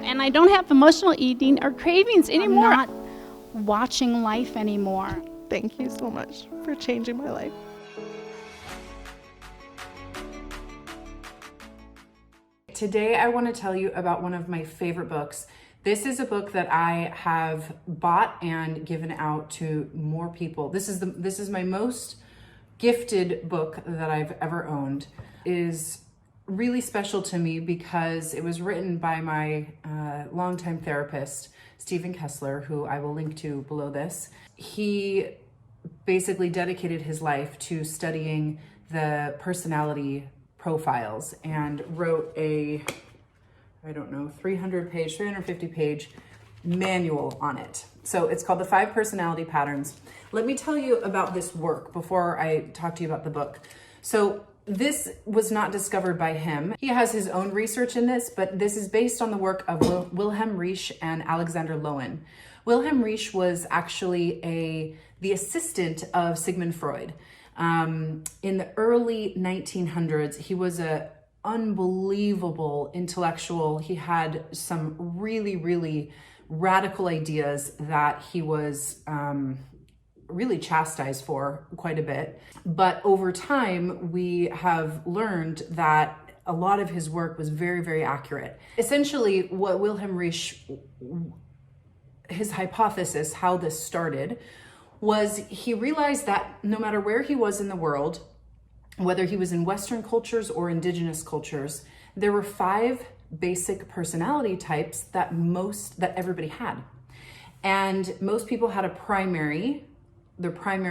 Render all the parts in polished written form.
And I don't have emotional eating or cravings anymore. I'm not watching life anymore. Thank you so much for changing my life. Today I want to tell you about one of my favorite books. This is a book that I have bought and given out to more people. This is my most gifted book that I've ever owned. It is really special to me because it was written by my longtime therapist, Steven Kessler, who I will link to below this. He basically dedicated his life to studying the personality profiles and wrote a, 350 page manual on it. So it's called The 5 Personality Patterns. Let me tell you about this work before I talk to you about the book. So this was not discovered by him. He has his own research in this, but this is based on the work of Wilhelm Reich and Alexander Lowen. Wilhelm Reich was actually the assistant of Sigmund Freud. In the early 1900s, he was an unbelievable intellectual. He had some really, really radical ideas that he was really chastised for quite a bit. But over time, we have learned that a lot of his work was very, very accurate. Essentially, what Wilhelm Reich, his hypothesis, how this started, was he realized that no matter where he was in the world, whether he was in Western cultures or indigenous cultures, there were 5 basic personality types that everybody had. And most people had their primary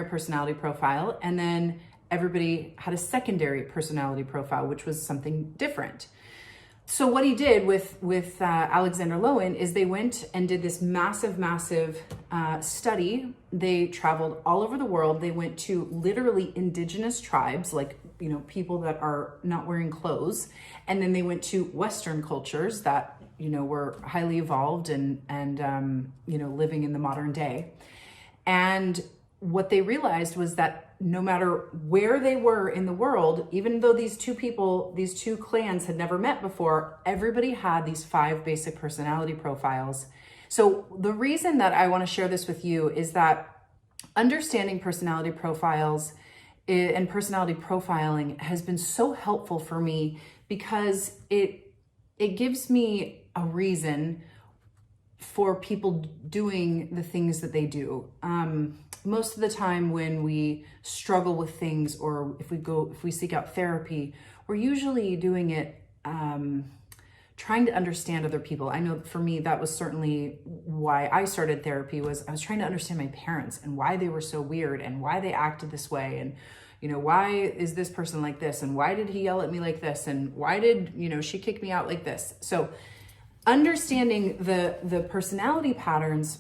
personality profile, and then everybody had a secondary personality profile, which was something different. So what he did with Alexander Lowen is they went and did this massive study. They traveled all over the world. They went to literally indigenous tribes, like, people that are not wearing clothes. And then they went to Western cultures that, were highly evolved and living in the modern day. And what they realized was that no matter where they were in the world, even though these two clans had never met before, everybody had these 5 basic personality profiles. So the reason that I want to share this with you is that understanding personality profiles and personality profiling has been so helpful for me because it gives me a reason for people doing the things that they do. Most of the time when we struggle with things, or if we seek out therapy, we're usually doing it trying to understand other people. I know for me, that was certainly why I started therapy. I was trying to understand my parents and why they were so weird and why they acted this way. And, why is this person like this? And why did he yell at me like this? And why did, she kick me out like this? So understanding the personality patterns,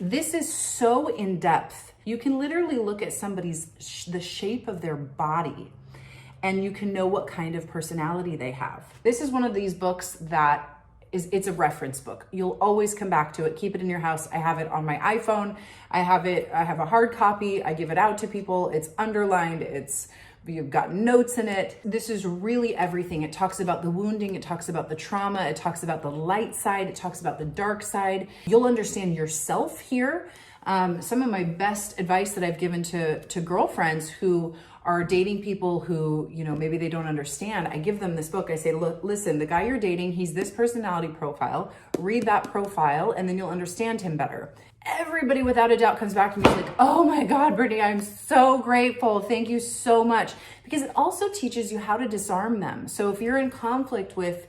this is so in depth. You can literally look at the shape of their body and you can know what kind of personality they have. This is one of these books that it's a reference book. You'll always come back to it. Keep it in your house. I have it on my iPhone. I have a hard copy. I give it out to people. It's underlined. You've got notes in it. This is really everything. It talks about the wounding. It talks about the trauma. It talks about the light side. It talks about the dark side. You'll understand yourself here. Some of my best advice that I've given to girlfriends who are dating people who, maybe they don't understand, I give them this book. I say, look, listen, the guy you're dating, he's this personality profile. Read that profile and then you'll understand him better. Everybody without a doubt comes back to me like, oh my God, Brittany, I'm so grateful. Thank you so much. Because it also teaches you how to disarm them. So if you're in conflict with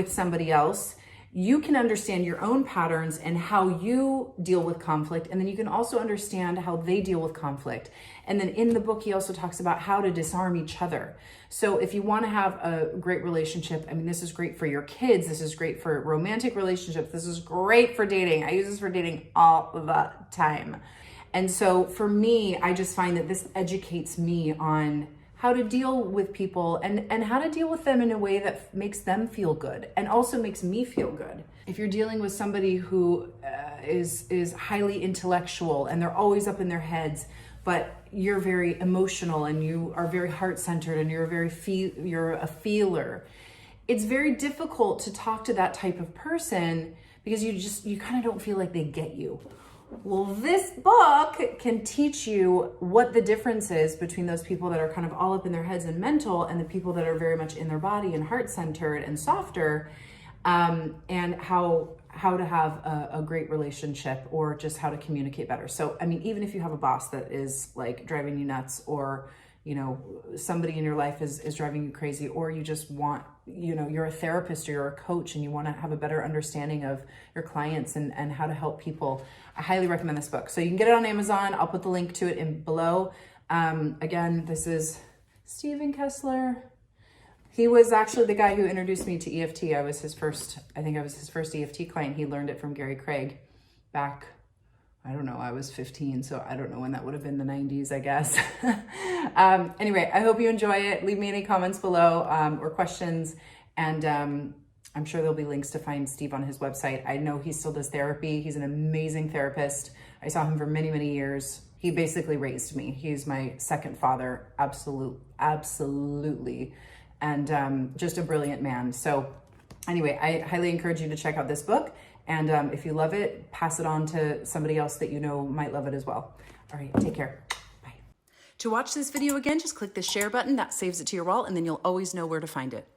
somebody else, you can understand your own patterns and how you deal with conflict. And then you can also understand how they deal with conflict. And then in the book, he also talks about how to disarm each other. So if you want to have a great relationship, this is great for your kids. This is great for romantic relationships. This is great for dating. I use this for dating all the time. And so for me, I just find that this educates me on how to deal with people and how to deal with them in a way that makes them feel good and also makes me feel good. If you're dealing with somebody who is highly intellectual and they're always up in their heads, but you're very emotional and you are very heart-centered and you're a feeler, it's very difficult to talk to that type of person because you kind of don't feel like they get you. Well, this book can teach you what the difference is between those people that are kind of all up in their heads and mental and the people that are very much in their body and heart-centered and softer, and how to have a great relationship or just how to communicate better. So, I mean, even if you have a boss that is like driving you nuts, or, you know, somebody in your life is driving you crazy, or you just want, you know, you're a therapist or you're a coach and you want to have a better understanding of your clients and how to help people, I highly recommend this book. So you can get it on Amazon. I'll put the link to it in below. Again, this is Steven Kessler. He was actually the guy who introduced me to EFT. I was his first EFT client. He learned it from Gary Craig back, I don't know, I was 15, so I don't know when that would have been, the 90s, I guess. Anyway, I hope you enjoy it. Leave me any comments below or questions. And I'm sure there'll be links to find Steve on his website. I know he still does therapy. He's an amazing therapist. I saw him for many, many years. He basically raised me. He's my second father, absolutely. And just a brilliant man. So anyway, I highly encourage you to check out this book. And if you love it, pass it on to somebody else that you know might love it as well. All right, take care. Bye. To watch this video again, just click the share button. That saves it to your wall, and then you'll always know where to find it.